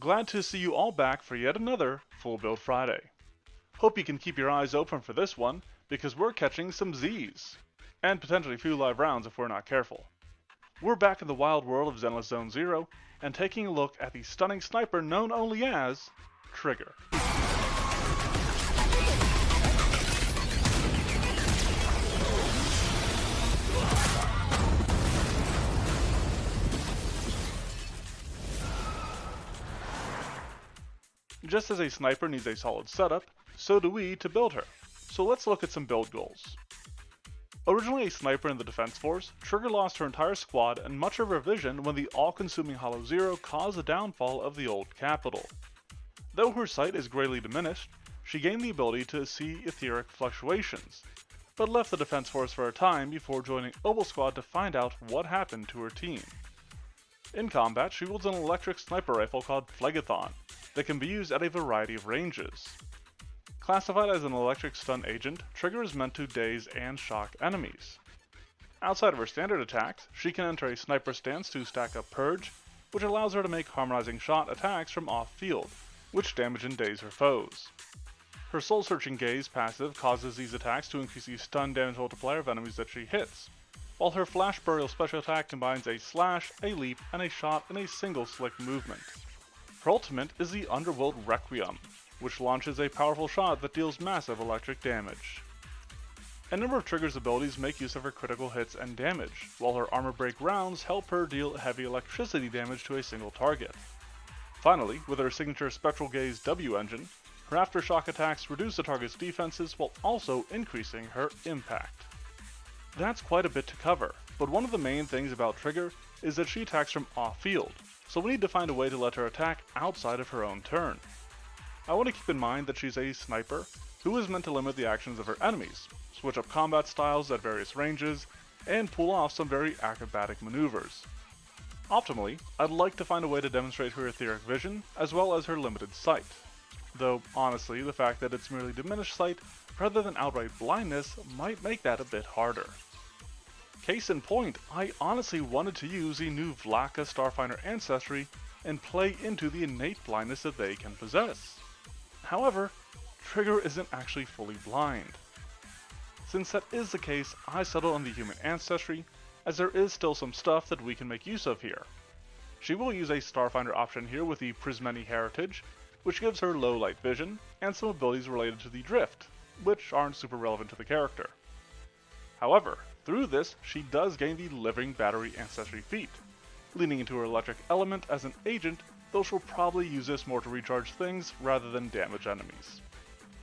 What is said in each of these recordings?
Glad to see you all back for yet another Full Build Friday. Hope you can keep your eyes open for this one, because we're catching some Z's. And potentially a few live rounds if we're not careful. We're back in the wild world of Zenless Zone Zero, and taking a look at the stunning sniper known only as Trigger. Just as a sniper needs a solid setup, so do we to build her. So let's look at some build goals. Originally a sniper in the defense force, Trigger lost her entire squad and much of her vision when the all-consuming Hollow Zero caused the downfall of the old capital. Though her sight is greatly diminished, she gained the ability to see etheric fluctuations, but left the defense force for a time before joining Obel Squad to find out what happened to her team. In combat, she wields an electric sniper rifle called Phlegathon that can be used at a variety of ranges. Classified as an electric stun agent, Trigger is meant to daze and shock enemies. Outside of her standard attacks, she can enter a sniper stance to stack up Purge, which allows her to make harmonizing shot attacks from off-field, which damage and daze her foes. Her soul-searching gaze passive causes these attacks to increase the stun damage multiplier of enemies that she hits, while her flash burial special attack combines a slash, a leap, and a shot in a single slick movement. Her ultimate is the Underworld Requiem, which launches a powerful shot that deals massive electric damage. A number of Trigger's abilities make use of her critical hits and damage, while her armor break rounds help her deal heavy electricity damage to a single target. Finally, with her signature Spectral Gaze W engine, her aftershock attacks reduce the target's defenses while also increasing her impact. That's quite a bit to cover, but one of the main things about Trigger is that she attacks from off-field, so we need to find a way to let her attack outside of her own turn. I want to keep in mind that she's a sniper who is meant to limit the actions of her enemies, switch up combat styles at various ranges, and pull off some very acrobatic maneuvers. Optimally, I'd like to find a way to demonstrate her etheric vision as well as her limited sight. Though, honestly, the fact that it's merely diminished sight rather than outright blindness might make that a bit harder. Case in point, I honestly wanted to use the new Vlaka Starfinder ancestry and play into the innate blindness that they can possess. However, Trigger isn't actually fully blind. Since that is the case, I settled on the human ancestry, as there is still some stuff that we can make use of here. She will use a Starfinder option here with the Prismeni heritage, which gives her low light vision, and some abilities related to the drift, which aren't super relevant to the character. However, through this, she does gain the Living Battery Ancestry feat, leaning into her electric element as an agent, though she'll probably use this more to recharge things rather than damage enemies.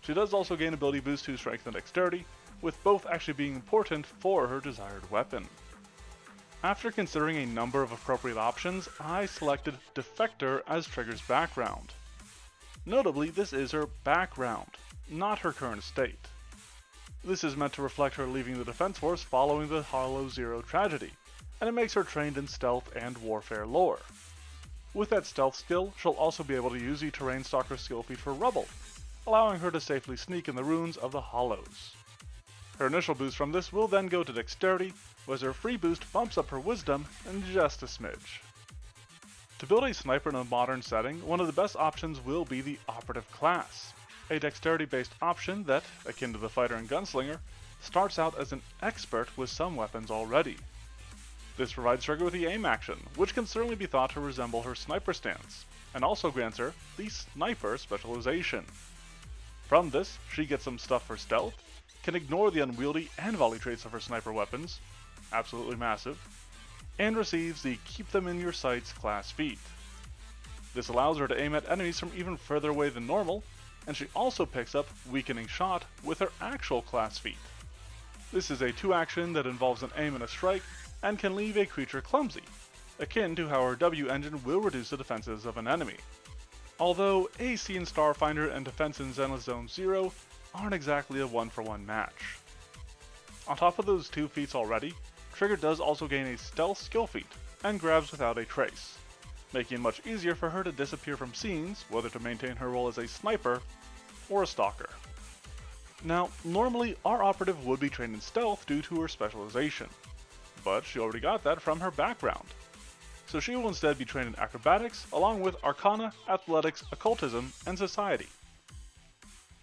She does also gain ability boost to strength and dexterity, with both actually being important for her desired weapon. After considering a number of appropriate options, I selected Defector as Trigger's background. Notably, this is her background, not her current state. This is meant to reflect her leaving the defense force following the Hollow Zero tragedy, and it makes her trained in stealth and warfare lore. With that stealth skill, she'll also be able to use the Terrain Stalker skill feat for Rubble, allowing her to safely sneak in the ruins of the Hollows. Her initial boost from this will then go to Dexterity, whereas her free boost bumps up her Wisdom and just a smidge. To build a sniper in a modern setting, one of the best options will be the Operative class, a dexterity-based option that, akin to the fighter and gunslinger, starts out as an expert with some weapons already. This provides Trigger with the aim action, which can certainly be thought to resemble her sniper stance, and also grants her the sniper specialization. From this, she gets some stuff for stealth, can ignore the unwieldy and volley traits of her sniper weapons, absolutely massive, and receives the Keep Them in Your Sights class feat. This allows her to aim at enemies from even further away than normal, and she also picks up Weakening Shot with her actual class feat. This is a 2-action that involves an aim and a strike, and can leave a creature clumsy, akin to how her W engine will reduce the defenses of an enemy. Although AC in Starfinder and defense in Zenless Zone Zero aren't exactly a one-for-one match. On top of those 2 feats already, Trigger does also gain a stealth skill feat, and grabs without a trace, making it much easier for her to disappear from scenes, whether to maintain her role as a sniper or a stalker. Now, normally our operative would be trained in stealth due to her specialization, but she already got that from her background. so she will instead be trained in acrobatics, along with arcana, athletics, occultism, and society.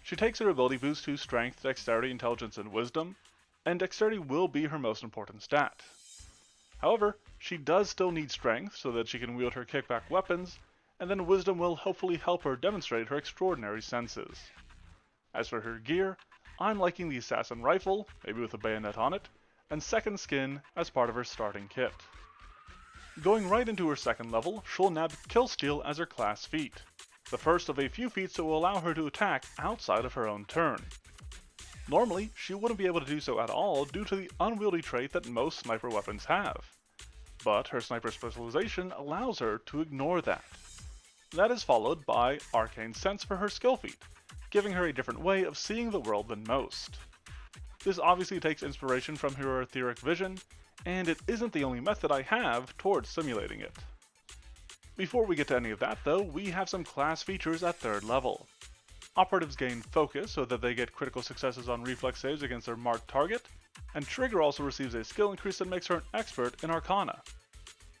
She takes her ability boost to strength, dexterity, intelligence, and wisdom, and dexterity will be her most important stat. However, she does still need strength so that she can wield her kickback weapons, and then wisdom will hopefully help her demonstrate her extraordinary senses. As for her gear, I'm liking the assassin rifle, maybe with a bayonet on it, and second skin as part of her starting kit. Going right into her second level, she'll nab Killsteal as her class feat, the first of a few feats that will allow her to attack outside of her own turn. Normally, she wouldn't be able to do so at all due to the unwieldy trait that most sniper weapons have, but her sniper specialization allows her to ignore that. That is followed by Arcane Sense for her skill feat, giving her a different way of seeing the world than most. This obviously takes inspiration from her etheric vision, and it isn't the only method I have towards simulating it. Before we get to any of that though, we have some class features at 3rd level. Operatives gain focus so that they get critical successes on reflex saves against their marked target, and Trigger also receives a skill increase that makes her an expert in Arcana.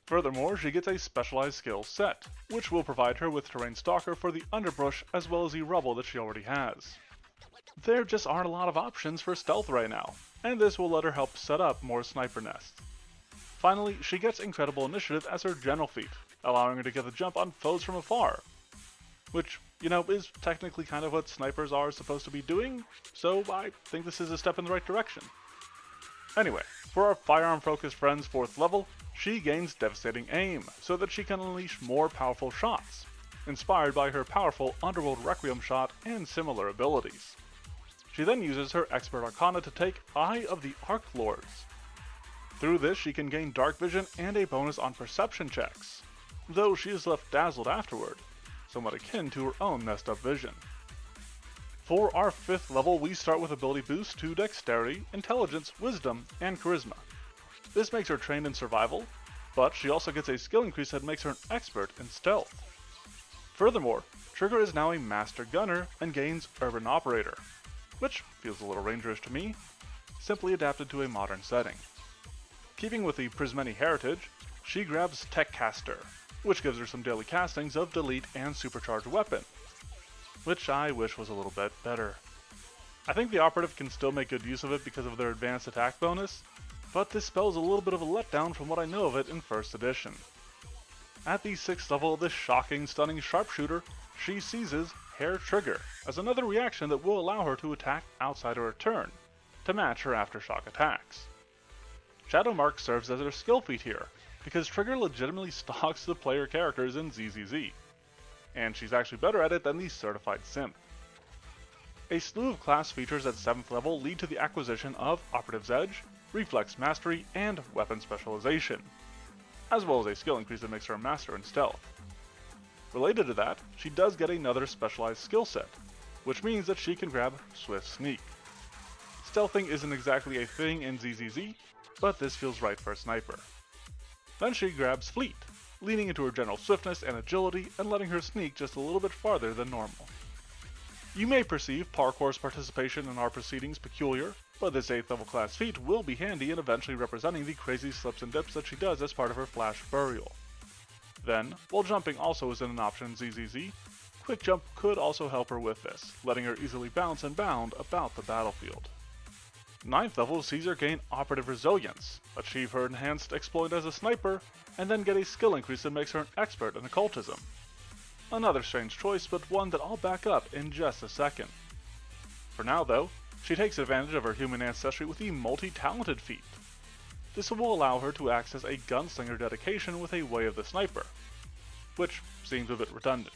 Furthermore, she gets a specialized skill set, which will provide her with Terrain Stalker for the underbrush as well as the rubble that she already has. There just aren't a lot of options for stealth right now, and this will let her help set up more sniper nests. Finally, she gets Incredible Initiative as her general feat, allowing her to get the jump on foes from afar, which, is technically kind of what snipers are supposed to be doing, so I think this is a step in the right direction. Anyway, for our firearm-focused friend's 4th level, she gains Devastating Aim, so that she can unleash more powerful shots, inspired by her powerful Underworld Requiem shot and similar abilities. She then uses her Expert Arcana to take Eye of the Arc Lords. Through this, she can gain Dark Vision and a bonus on perception checks, though she is left dazzled afterward, somewhat akin to her own messed up vision. For our 5th level, we start with ability boost to Dexterity, Intelligence, Wisdom, and Charisma. This makes her trained in survival, but she also gets a skill increase that makes her an expert in stealth. Furthermore, Trigger is now a master gunner and gains Urban Operator, which feels a little rangerish to me, simply adapted to a modern setting. Keeping with the Prismeni heritage, she grabs Tech Caster, which gives her some daily castings of Delete and Supercharged Weapon, which I wish was a little bit better. I think the Operative can still make good use of it because of their advanced attack bonus, but this spell is a little bit of a letdown from what I know of it in 1st edition. At the 6th level of this shocking, stunning sharpshooter, she seizes Hair Trigger as another reaction that will allow her to attack outside of her turn, to match her aftershock attacks. Shadow Mark serves as her skill feat here, because Trigger legitimately stalks the player characters in ZZZ, and she's actually better at it than the Certified Simp. A slew of class features at 7th level lead to the acquisition of Operative's Edge, Reflex Mastery, and Weapon Specialization, as well as a skill increase that makes her a master in stealth. Related to that, she does get another specialized skill set, which means that she can grab Swift Sneak. Stealthing isn't exactly a thing in ZZZ, but this feels right for a sniper. Then she grabs Fleet, leaning into her general swiftness and agility and letting her sneak just a little bit farther than normal. You may perceive Parkour's participation in our proceedings peculiar, but this 8th level class feat will be handy in eventually representing the crazy slips and dips that she does as part of her Flash Burial. Then, while jumping also isn't an option in ZZZ, Quick Jump could also help her with this, letting her easily bounce and bound about the battlefield. 9th level sees her gain Operative Resilience, achieve her enhanced exploit as a sniper, and then get a skill increase that makes her an expert in occultism. Another strange choice, but one that I'll back up in just a second. For now though, she takes advantage of her human ancestry with the Multi-Talented feat. This will allow her to access a gunslinger dedication with a Way of the Sniper, which seems a bit redundant.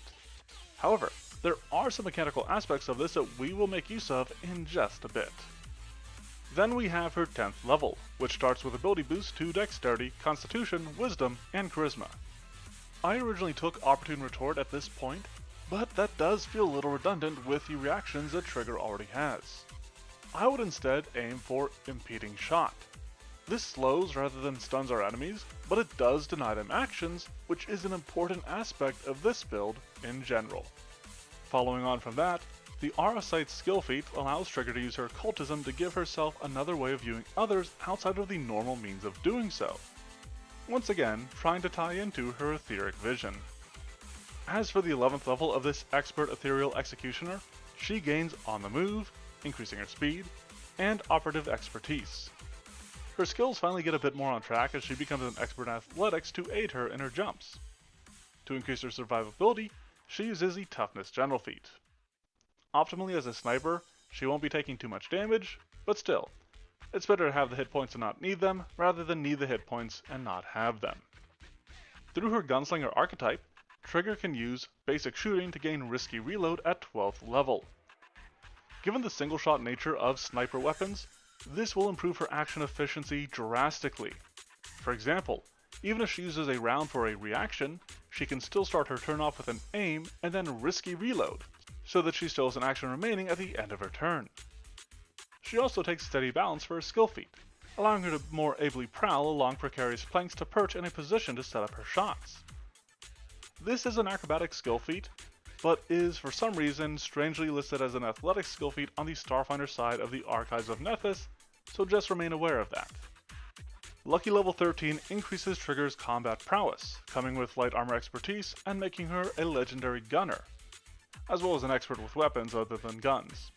However, there are some mechanical aspects of this that we will make use of in just a bit. Then we have her 10th level, which starts with ability boost to Dexterity, Constitution, Wisdom, and Charisma. I originally took Opportune Retort at this point, but that does feel a little redundant with the reactions that Trigger already has. I would instead aim for Impeding Shot. This slows rather than stuns our enemies, but it does deny them actions, which is an important aspect of this build in general. Following on from that, the Archetype skill feat allows Trigger to use her occultism to give herself another way of viewing others outside of the normal means of doing so. once again trying to tie into her etheric vision. As for the 11th level of this expert ethereal executioner, she gains on the move, increasing her speed, and operative expertise. Her skills finally get a bit more on track as she becomes an expert in athletics to aid her in her jumps. To increase her survivability, she uses the toughness general feat. Optimally as a sniper, she won't be taking too much damage, but still, it's better to have the hit points and not need them, rather than need the hit points and not have them. Through her gunslinger archetype, Trigger can use basic shooting to gain risky reload at 12th level. Given the single shot nature of sniper weapons, this will improve her action efficiency drastically. For example, even if she uses a round for a reaction, she can still start her turn off with an aim and then risky reload, so that she still has an action remaining at the end of her turn. She also takes steady balance for her skill feat, allowing her to more ably prowl along precarious planks to perch in a position to set up her shots. This is an acrobatic skill feat, but is for some reason strangely listed as an athletic skill feat on the Starfinder side of the Archives of Nethys, so just remain aware of that. Lucky level 13 increases Trigger's combat prowess, coming with light armor expertise and making her a legendary gunner, as well as an expert with weapons other than guns.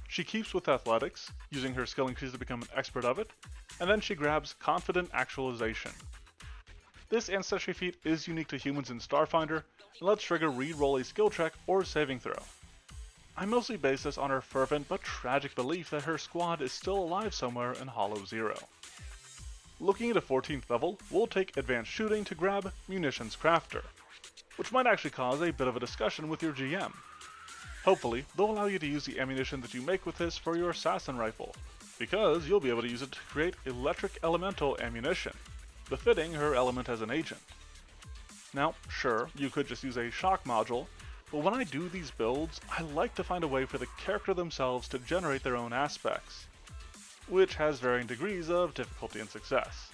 She keeps with athletics, using her skill increase to become an expert of it, and then she grabs confident actualization. This ancestry feat is unique to humans in Starfinder and lets Trigger re-roll a skill check or saving throw. I mostly base this on her fervent but tragic belief that her squad is still alive somewhere in Hollow Zero. Looking at a 14th level, we'll take advanced shooting to grab Munitions Crafter, which might actually cause a bit of a discussion with your GM. Hopefully, they'll allow you to use the ammunition that you make with this for your assassin rifle, because you'll be able to use it to create electric elemental ammunition, befitting her element as an agent. Now, sure, you could just use a shock module, but when I do these builds, I like to find a way for the character themselves to generate their own aspects, which has varying degrees of difficulty and success.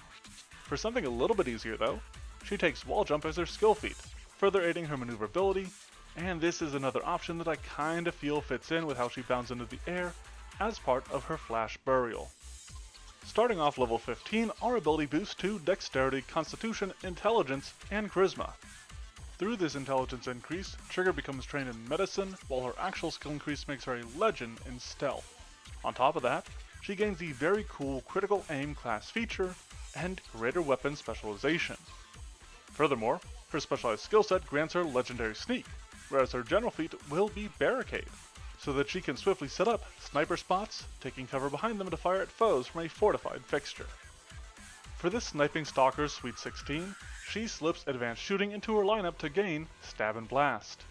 For something a little bit easier though, she takes wall jump as her skill feat, further aiding her maneuverability, and this is another option that I kinda feel fits in with how she bounds into the air as part of her flash burial. Starting off level 15, our ability boosts to Dexterity, Constitution, Intelligence, and Charisma. Through this intelligence increase, Trigger becomes trained in medicine, while her actual skill increase makes her a legend in stealth. On top of that, she gains the very cool critical aim class feature and greater weapon specialization. Furthermore, her specialized skill set grants her legendary sneak, whereas her general feat will be barricade, so that she can swiftly set up sniper spots, taking cover behind them to fire at foes from a fortified fixture. For this sniping stalker's Sweet 16, she slips advanced shooting into her lineup to gain Stab and Blast.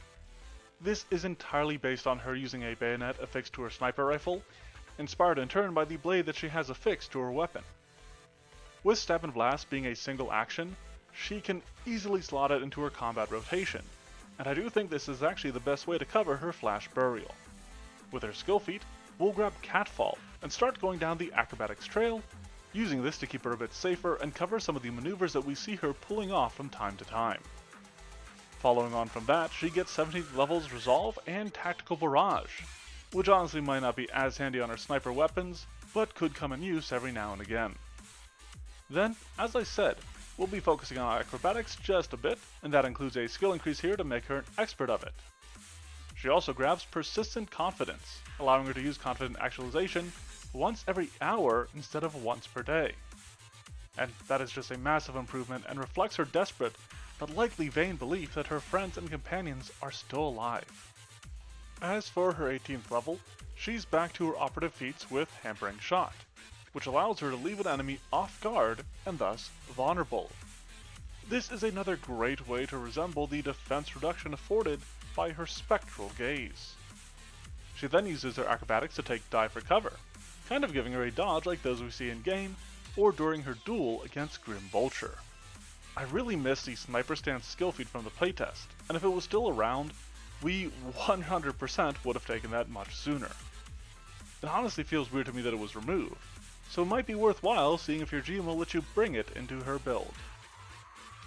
This is entirely based on her using a bayonet affixed to her sniper rifle, inspired in turn by the blade that she has affixed to her weapon. With Stab and Blast being a single action, she can easily slot it into her combat rotation, and I do think this is actually the best way to cover her flash burial. With her skill feat, we'll grab Catfall and start going down the acrobatics trail, using this to keep her a bit safer and cover some of the maneuvers that we see her pulling off from time to time. Following on from that, she gets 17th levels Resolve and Tactical Barrage, which honestly might not be as handy on her sniper weapons, but could come in use every now and again. Then, as I said, we'll be focusing on acrobatics just a bit, and that includes a skill increase here to make her an expert of it. She also grabs Persistent Confidence, allowing her to use Confident Actualization once every hour instead of once per day. And that is just a massive improvement and reflects her desperate, but likely vain belief that her friends and companions are still alive. As for her 18th level, she's back to her operative feats with Hampering Shot, which allows her to leave an enemy off guard and thus vulnerable. This is another great way to resemble the defense reduction afforded by her Spectral Gaze. She then uses her acrobatics to take dive for cover, kind of giving her a dodge like those we see in game, or during her duel against Grim Vulture. I really miss the sniper stance skill feat from the playtest, and if it was still around, we 100% would have taken that much sooner. It honestly feels weird to me that it was removed, so it might be worthwhile seeing if your GM will let you bring it into her build.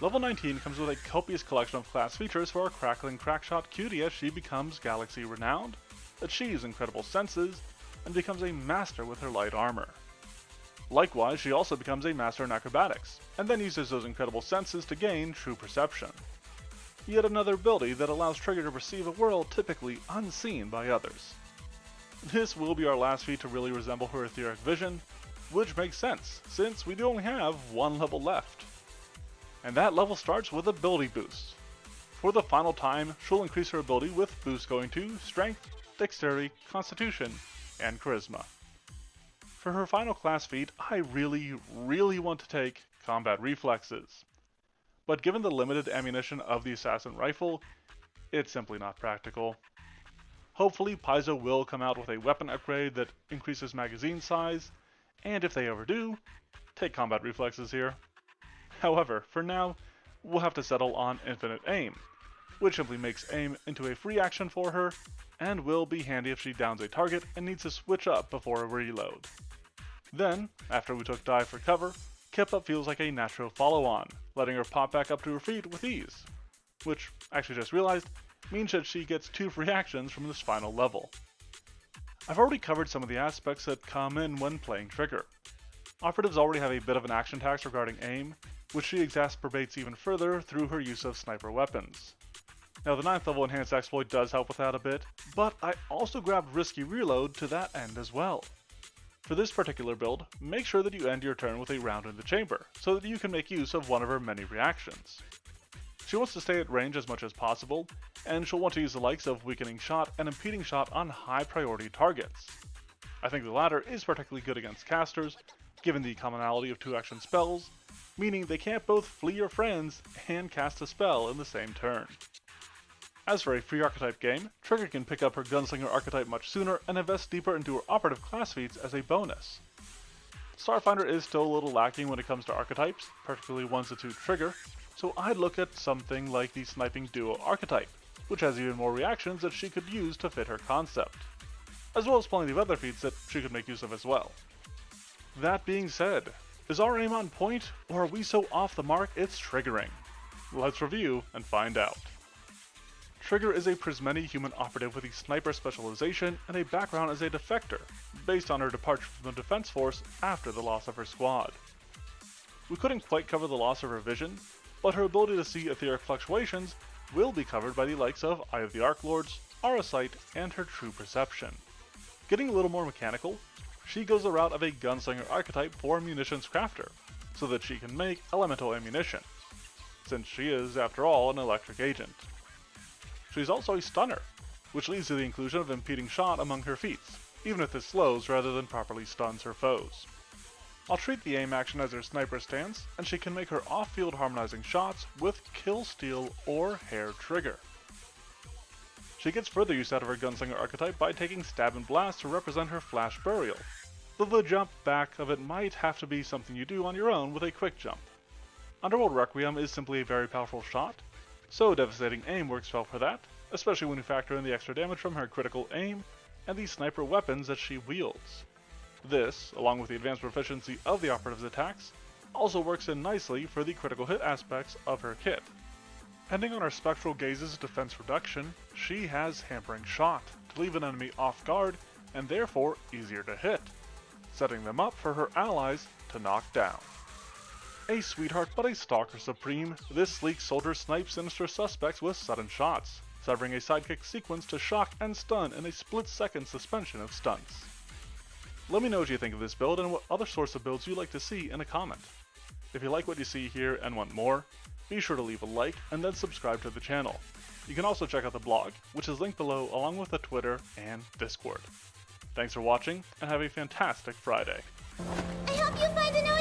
Level 19 comes with a copious collection of class features for our crackling crackshot cutie as she becomes galaxy renowned, achieves incredible senses, and becomes a master with her light armor. Likewise, she also becomes a master in acrobatics, and then uses those incredible senses to gain true perception. Yet another ability that allows Trigger to perceive a world typically unseen by others. This will be our last feat to really resemble her etheric vision, which makes sense, since we do only have one level left. And that level starts with ability boost. For the final time, she'll increase her ability with boosts going to Strength, Dexterity, Constitution, and Charisma. For her final class feat, I really want to take Combat Reflexes. But given the limited ammunition of the Assassin Rifle, it's simply not practical. Hopefully Paizo will come out with a weapon upgrade that increases magazine size, and if they ever do, take Combat Reflexes here. However, for now, we'll have to settle on Infinite Aim, which simply makes aim into a free action for her, and will be handy if she downs a target and needs to switch up before a reload. Then, after we took dive for cover, Kip Up feels like a natural follow-on, letting her pop back up to her feet with ease, which, actually just realized, means that she gets 2 free actions from this final level. I've already covered some of the aspects that come in when playing Trigger. Operatives already have a bit of an action tax regarding aim, which she exacerbates even further through her use of sniper weapons. Now the 9th level enhanced exploit does help with that a bit, but I also grabbed Risky Reload to that end as well. For this particular build, make sure that you end your turn with a round in the chamber, so that you can make use of one of her many reactions. She wants to stay at range as much as possible, and she'll want to use the likes of Weakening Shot and Impeding Shot on high priority targets. I think the latter is particularly good against casters, given the commonality of 2-action spells, meaning they can't both flee your friends and cast a spell in the same turn. As for a free archetype game, Trigger can pick up her Gunslinger archetype much sooner and invest deeper into her operative class feats as a bonus. Starfinder is still a little lacking when it comes to archetypes, particularly ones that suit Trigger, so I'd look at something like the Sniping Duo archetype, which has even more reactions that she could use to fit her concept, as well as plenty of other feats that she could make use of as well. That being said, is our aim on point, or are we so off the mark it's triggering? Let's review and find out. Trigger is a Prismeni human operative with a sniper specialization and a background as a defector, based on her departure from the defense force after the loss of her squad. We couldn't quite cover the loss of her vision, but her ability to see etheric fluctuations will be covered by the likes of Eye of the Archlords, Aura Sight, and her True Perception. Getting a little more mechanical, she goes the route of a Gunslinger archetype for Munitions Crafter, so that she can make elemental ammunition, since she is, after all, an electric agent. She's also a Stunner, which leads to the inclusion of Impeding Shot among her feats, even if this slows rather than properly stuns her foes. I'll treat the aim action as her sniper stance, and she can make her off-field harmonizing shots with Kill Steal or Hair Trigger. She gets further use out of her Gunslinger archetype by taking Stab and Blast to represent her Flash Burial, though the jump back of it might have to be something you do on your own with a quick jump. Underworld Requiem is simply a very powerful shot, so Devastating Aim works well for that, especially when you factor in the extra damage from her critical aim and the sniper weapons that she wields. This, along with the advanced proficiency of the operative's attacks, also works in nicely for the critical hit aspects of her kit. Depending on her Spectral Gaze's defense reduction, she has Hampering Shot to leave an enemy off guard and therefore easier to hit, setting them up for her allies to knock down. A sweetheart but a stalker supreme, this sleek soldier snipes sinister suspects with sudden shots, severing a sidekick sequence to shock and stun in a split-second suspension of stunts. Let me know what you think of this build and what other sorts of builds you'd like to see in a comment. If you like what you see here and want more, be sure to leave a like and then subscribe to the channel. You can also check out the blog, which is linked below along with the Twitter and Discord. Thanks for watching, and have a fantastic Friday. I hope you find an